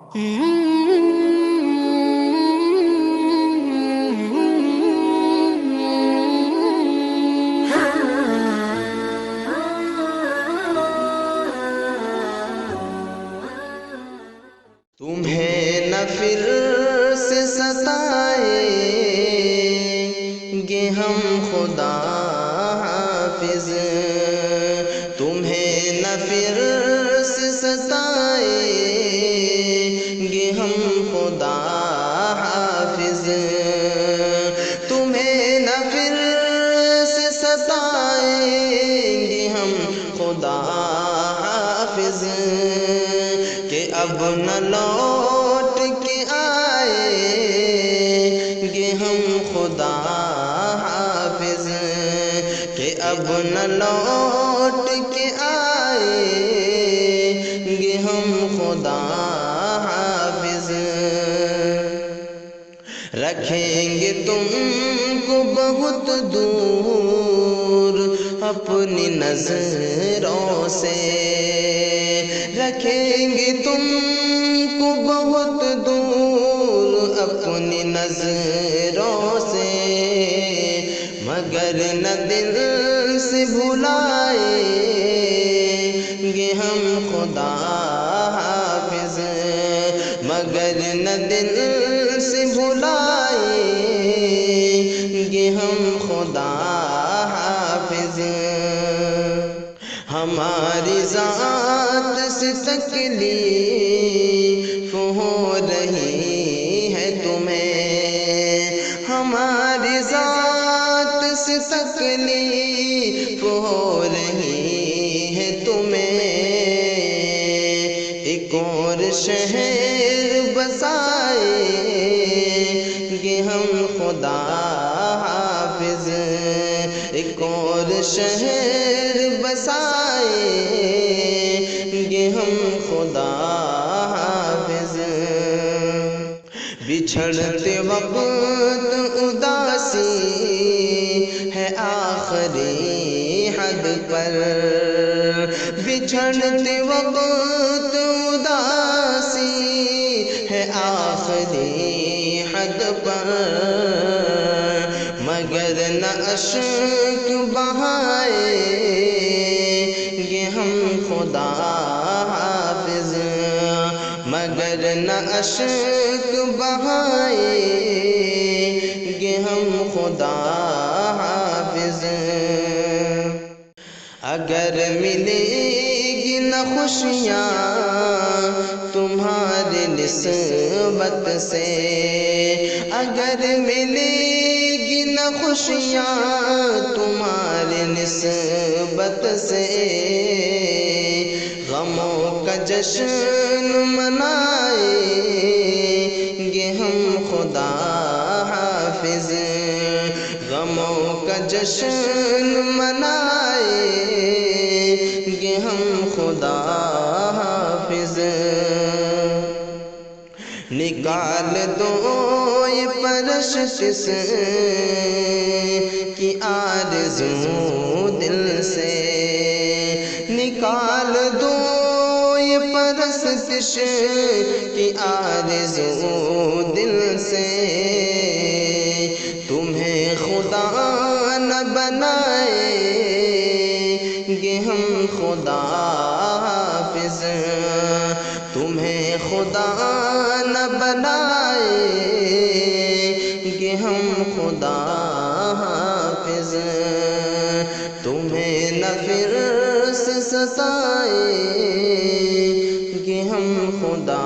تمہیں نہ پھر سے ستائیں گے ہم خدا حافظ، تمہیں نہ پھر سے ستائیں گے ہم خدا حافظ، تمہیں نہ پھر سے ستائیں گے ہم خدا حافظ، کہ اب نہ لوٹ کے آئیں گے ہم خدا حافظ، کہ اب نہ لوٹ کے آئیں گے ہم خدا حافظ، رکھیں گے تم کو بہت دور اپنی نظروں سے، رکھیں گے تم کو بہت دور اپنی نظروں سے، مگر نہ دل سے بھلائیں گے ہم خدا حافظ، مگر نہ دل سے بھلائیں گے ہم خدا حافظ، ہماری ذات سے تکلیف ہو رہی ہے تمہیں، ہماری ذات سے تکلیف ہو رہی ہے تمہیں، ایک اور شہر بسائیں گے ہم خدا حافظ، ایک اور شہر بسائیں گے ہم خدا حافظ، بچھڑتے وقت اداسی ہے آخری حد پر، بچھڑتے وقت اداسی ہے آخری حد پر، مگر نہ اشک بہائیں گے ہم خدا حافظ، مگر نہ اشک بہائیں گے ہم خدا حافظ، اگر ملے گی نہ خوشیاں تمہاری نسبت سے، اگر ملے گی نہ خوشیاں تمہاری نسبت سے، غموں کا جشن منائیں گے ہم خدا حافظ، غموں کا جشن منائیں گے ہم خدا حافظ، نکال دو یہ پرست کی آرزو دل سے، نکال دو یہ پرستش کی آرزو دل سے، تمہیں خدا نہ بنائیں گے ہم خدا حافظ، تمہیں خدا نہ بنائیں گے ہم خدا حافظ، تمہیں نہ پھر سے ستائیں گے ہم خدا